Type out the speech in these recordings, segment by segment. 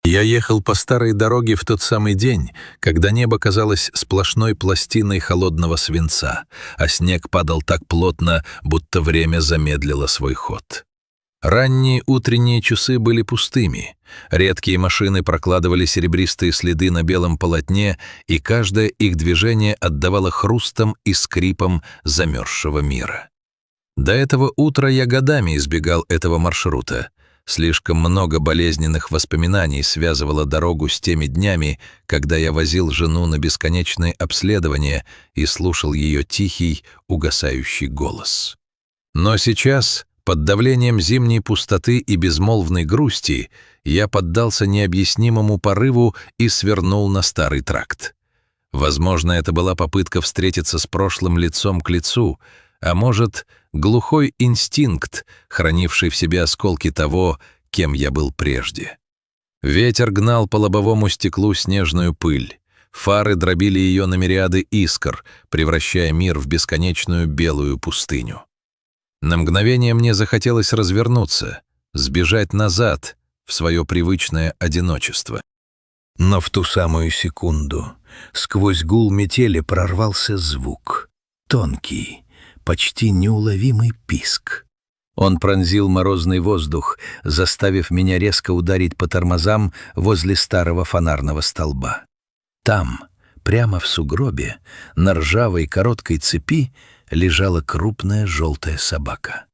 Я ехал по старой дороге в тот самый день, когда небо казалось сплошной пластиной холодного свинца, а снег падал так плотно, будто время замедлило свой ход. Ранние утренние часы были пустыми. Редкие машины прокладывали серебристые следы на белом полотне, и каждое их движение отдавало хрустом и скрипом замерзшего мира. До этого утра я годами избегал этого маршрута. Слишком много болезненных воспоминаний связывало дорогу с теми днями, когда я возил жену на бесконечные обследования и слушал ее тихий, угасающий голос. Но сейчас, под давлением зимней пустоты и безмолвной грусти, я поддался необъяснимому порыву и свернул на старый тракт. Возможно, это была попытка встретиться с прошлым лицом к лицу, а может, глухой инстинкт, хранивший в себе осколки того, кем я был прежде. Ветер гнал по лобовому стеклу снежную пыль. Фары дробили ее на мириады искр, превращая мир в бесконечную белую пустыню. На мгновение мне захотелось развернуться, сбежать назад в свое привычное одиночество. Но в ту самую секунду сквозь гул метели прорвался звук. Тонкий, почти неуловимый писк. Он пронзил морозный воздух, заставив меня резко ударить по тормозам возле старого фонарного столба. Там, прямо в сугробе, на ржавой короткой цепи, лежала крупная желтая собака.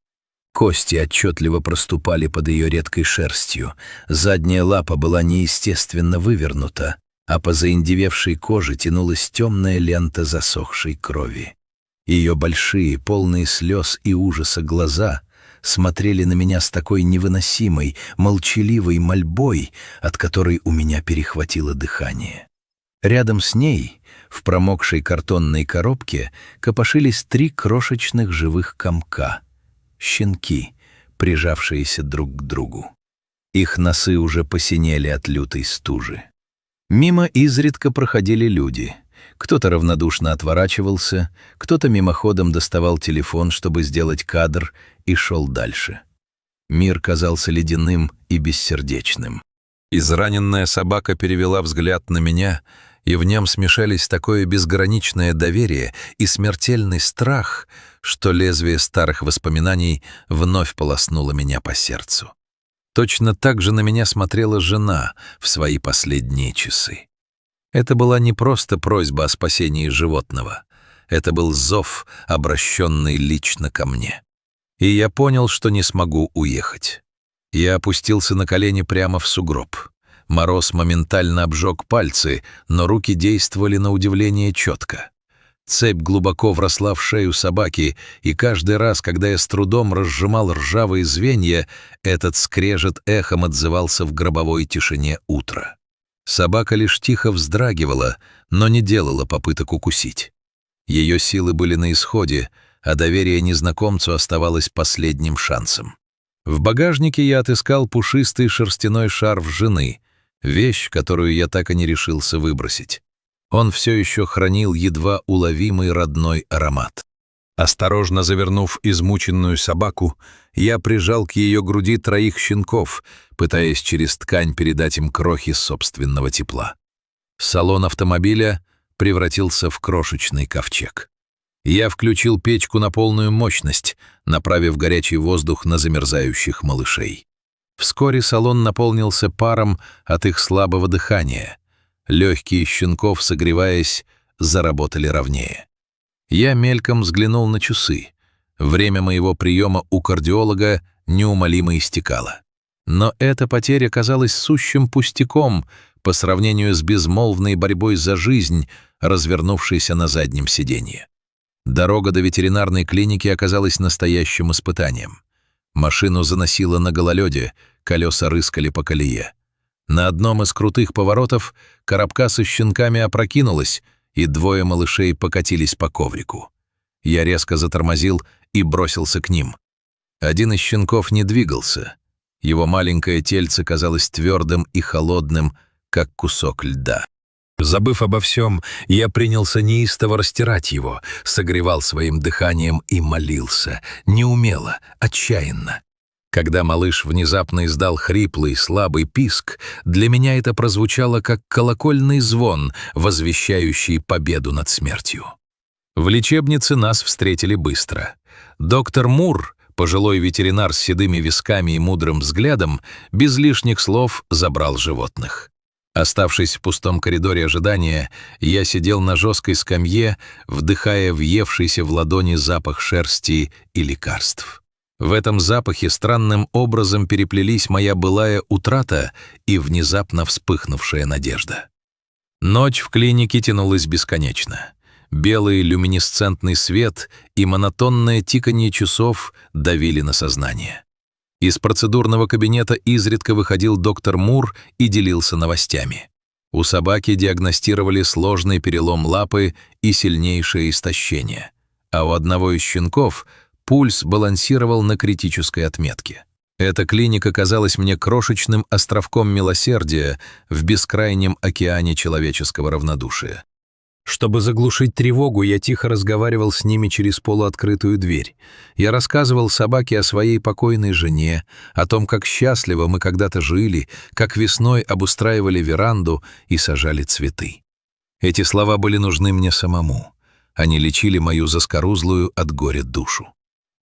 Кости отчетливо проступали под ее редкой шерстью, задняя лапа была неестественно вывернута, а по заиндевевшей коже тянулась темная лента засохшей крови. Ее большие, полные слез и ужаса глаза смотрели на меня с такой невыносимой, молчаливой мольбой, от которой у меня перехватило дыхание. Рядом с ней, в промокшей картонной коробке, копошились 3 крошечных живых комка — щенки, прижавшиеся друг к другу. Их носы уже посинели от лютой стужи. Мимо изредка проходили люди. Кто-то равнодушно отворачивался, кто-то мимоходом доставал телефон, чтобы сделать кадр, и шел дальше. Мир казался ледяным и бессердечным. Израненная собака перевела взгляд на меня, и в нем смешались такое безграничное доверие и смертельный страх, что лезвие старых воспоминаний вновь полоснуло меня по сердцу. Точно так же на меня смотрела жена в свои последние часы. Это была не просто просьба о спасении животного. Это был зов, обращенный лично ко мне. И я понял, что не смогу уехать. Я опустился на колени прямо в сугроб. Мороз моментально обжег пальцы, но руки действовали на удивление четко. Цепь глубоко вросла в шею собаки, и каждый раз, когда я с трудом разжимал ржавые звенья, этот скрежет эхом отзывался в гробовой тишине утра. Собака лишь тихо вздрагивала, но не делала попыток укусить. Ее силы были на исходе, а доверие незнакомцу оставалось последним шансом. В багажнике я отыскал пушистый шерстяной шарф жены, вещь, которую я так и не решился выбросить. Он все еще хранил едва уловимый родной аромат. Осторожно завернув измученную собаку, я прижал к ее груди 3 щенков, пытаясь через ткань передать им крохи собственного тепла. Салон автомобиля превратился в крошечный ковчег. Я включил печку на полную мощность, направив горячий воздух на замерзающих малышей. Вскоре салон наполнился паром от их слабого дыхания. Легкие щенков, согреваясь, заработали ровнее. Я мельком взглянул на часы. Время моего приема у кардиолога неумолимо истекало. Но эта потеря казалась сущим пустяком по сравнению с безмолвной борьбой за жизнь, развернувшейся на заднем сиденье. Дорога до ветеринарной клиники оказалась настоящим испытанием. Машину заносило на гололеде, колеса рыскали по колее. На одном из крутых поворотов коробка со щенками опрокинулась, и 2 малышей покатились по коврику. Я резко затормозил и бросился к ним. Один из щенков не двигался. Его маленькое тельце казалось твердым и холодным, как кусок льда. Забыв обо всем, я принялся неистово растирать его, согревал своим дыханием и молился, неумело, отчаянно. Когда малыш внезапно издал хриплый, слабый писк, для меня это прозвучало как колокольный звон, возвещающий победу над смертью. В лечебнице нас встретили быстро. Доктор Мур, пожилой ветеринар с седыми висками и мудрым взглядом, без лишних слов забрал животных. Оставшись в пустом коридоре ожидания, я сидел на жесткой скамье, вдыхая въевшийся в ладони запах шерсти и лекарств. В этом запахе странным образом переплелись моя былая утрата и внезапно вспыхнувшая надежда. Ночь в клинике тянулась бесконечно. Белый люминесцентный свет и монотонное тиканье часов давили на сознание. Из процедурного кабинета изредка выходил доктор Мур и делился новостями. У собаки диагностировали сложный перелом лапы и сильнейшее истощение, а у одного из щенков пульс балансировал на критической отметке. Эта клиника казалась мне крошечным островком милосердия в бескрайнем океане человеческого равнодушия. Чтобы заглушить тревогу, я тихо разговаривал с ними через полуоткрытую дверь. Я рассказывал собаке о своей покойной жене, о том, как счастливо мы когда-то жили, как весной обустраивали веранду и сажали цветы. Эти слова были нужны мне самому. Они лечили мою заскорузлую от горя душу.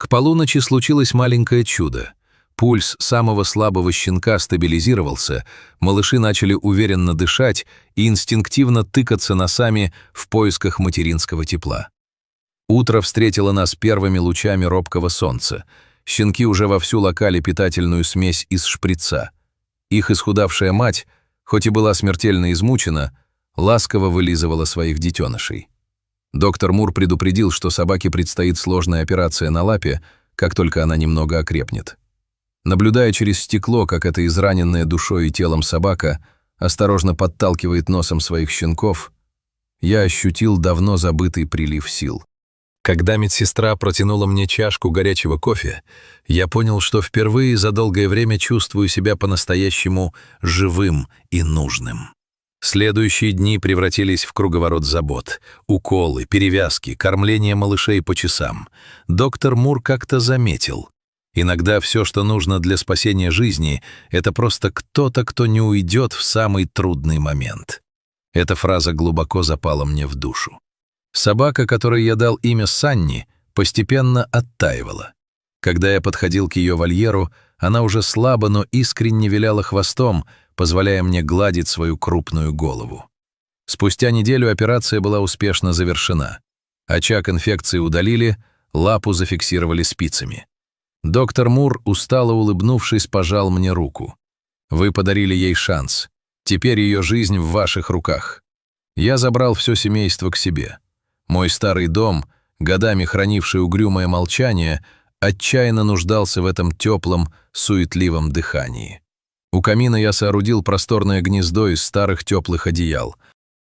К полуночи случилось маленькое чудо. Пульс самого слабого щенка стабилизировался, малыши начали уверенно дышать и инстинктивно тыкаться носами в поисках материнского тепла. Утро встретило нас первыми лучами робкого солнца. Щенки уже вовсю лакали питательную смесь из шприца. Их исхудавшая мать, хоть и была смертельно измучена, ласково вылизывала своих детенышей. Доктор Мур предупредил, что собаке предстоит сложная операция на лапе, как только она немного окрепнет. Наблюдая через стекло, как эта израненная душой и телом собака осторожно подталкивает носом своих щенков, я ощутил давно забытый прилив сил. Когда медсестра протянула мне чашку горячего кофе, я понял, что впервые за долгое время чувствую себя по-настоящему живым и нужным. Следующие дни превратились в круговорот забот. Уколы, перевязки, кормление малышей по часам. Доктор Мур как-то заметил: иногда все, что нужно для спасения жизни, это просто кто-то, кто не уйдет в самый трудный момент. Эта фраза глубоко запала мне в душу. Собака, которой я дал имя Санни, постепенно оттаивала. Когда я подходил к ее вольеру, она уже слабо, но искренне виляла хвостом, позволяя мне гладить свою крупную голову. Спустя неделю операция была успешно завершена. Очаг инфекции удалили, лапу зафиксировали спицами. Доктор Мур, устало улыбнувшись, пожал мне руку. «Вы подарили ей шанс. Теперь ее жизнь в ваших руках». Я забрал все семейство к себе. Мой старый дом, годами хранивший угрюмое молчание, отчаянно нуждался в этом теплом, суетливом дыхании. У камина я соорудил просторное гнездо из старых теплых одеял.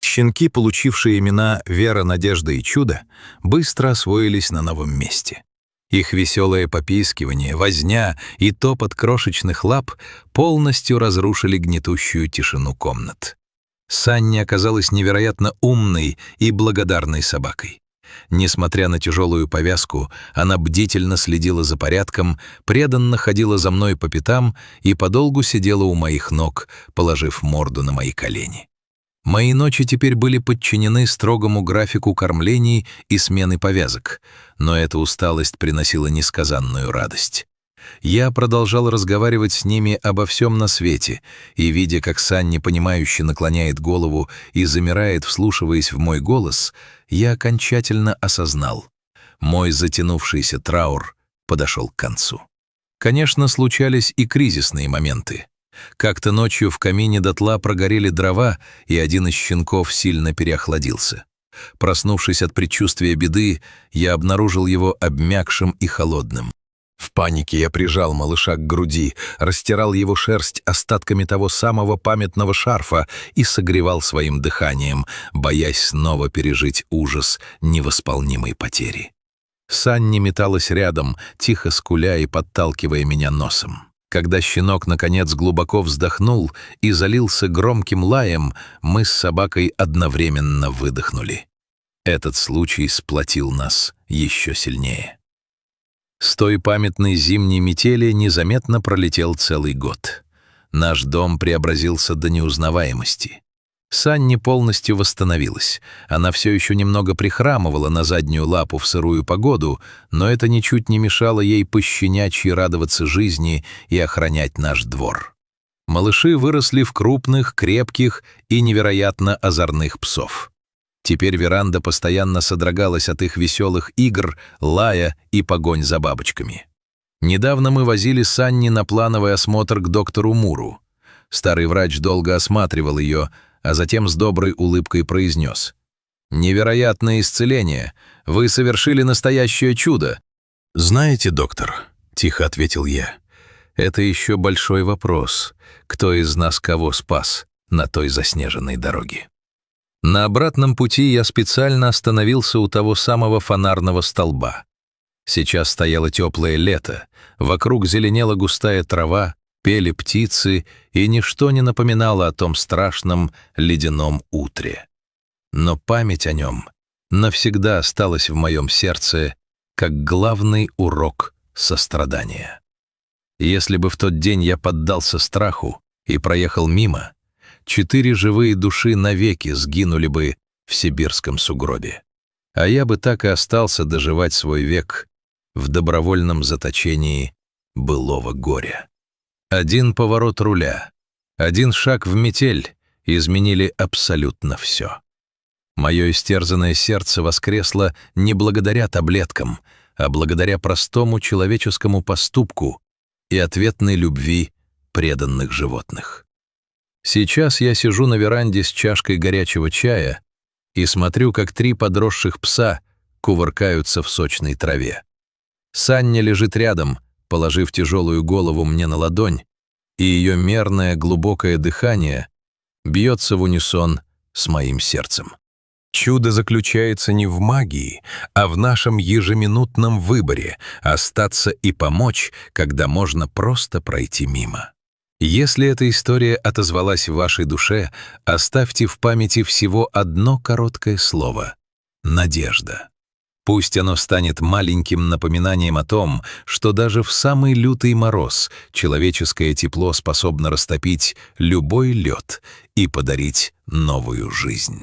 Щенки, получившие имена Вера, Надежда и Чудо, быстро освоились на новом месте. Их веселое попискивание, возня и топот крошечных лап полностью разрушили гнетущую тишину комнат. Санни оказалась невероятно умной и благодарной собакой. Несмотря на тяжелую повязку, она бдительно следила за порядком, преданно ходила за мной по пятам и подолгу сидела у моих ног, положив морду на мои колени. Мои ночи теперь были подчинены строгому графику кормлений и смены повязок, но эта усталость приносила несказанную радость. Я продолжал разговаривать с ними обо всем на свете, и, видя, как Санни понимающе наклоняет голову и замирает, вслушиваясь в мой голос, я окончательно осознал: мой затянувшийся траур подошел к концу. Конечно, случались и кризисные моменты. Как-то ночью в камине дотла прогорели дрова, и один из щенков сильно переохладился. Проснувшись от предчувствия беды, я обнаружил его обмякшим и холодным. В панике я прижал малыша к груди, растирал его шерсть остатками того самого памятного шарфа и согревал своим дыханием, боясь снова пережить ужас невосполнимой потери. Санни металась рядом, тихо скуля и подталкивая меня носом. Когда щенок, наконец, глубоко вздохнул и залился громким лаем, мы с собакой одновременно выдохнули. Этот случай сплотил нас еще сильнее. С той памятной зимней метели незаметно пролетел целый год. Наш дом преобразился до неузнаваемости. Санни полностью восстановилась. Она все еще немного прихрамывала на заднюю лапу в сырую погоду, но это ничуть не мешало ей пощенячьи радоваться жизни и охранять наш двор. Малыши выросли в крупных, крепких и невероятно озорных псов. Теперь веранда постоянно содрогалась от их веселых игр, лая и погонь за бабочками. Недавно мы возили Санни на плановый осмотр к доктору Муру. Старый врач долго осматривал ее, а затем с доброй улыбкой произнес: «Невероятное исцеление! Вы совершили настоящее чудо!» «Знаете, доктор», — тихо ответил я, — «это еще большой вопрос, кто из нас кого спас на той заснеженной дороге». На обратном пути я специально остановился у того самого фонарного столба. Сейчас стояло теплое лето, вокруг зеленела густая трава, пели птицы, и ничто не напоминало о том страшном ледяном утре. Но память о нем навсегда осталась в моем сердце как главный урок сострадания. Если бы в тот день я поддался страху и проехал мимо, 4 живые души навеки сгинули бы в сибирском сугробе, а я бы так и остался доживать свой век в добровольном заточении былого горя. Один поворот руля, один шаг в метель изменили абсолютно все. Мое истерзанное сердце воскресло не благодаря таблеткам, а благодаря простому человеческому поступку и ответной любви преданных животных. Сейчас я сижу на веранде с чашкой горячего чая и смотрю, как 3 подросших пса кувыркаются в сочной траве. Саня лежит рядом, положив тяжелую голову мне на ладонь, и ее мерное глубокое дыхание бьется в унисон с моим сердцем. Чудо заключается не в магии, а в нашем ежеминутном выборе остаться и помочь, когда можно просто пройти мимо. Если эта история отозвалась в вашей душе, оставьте в памяти всего одно короткое слово — надежда. Пусть оно станет маленьким напоминанием о том, что даже в самый лютый мороз человеческое тепло способно растопить любой лед и подарить новую жизнь.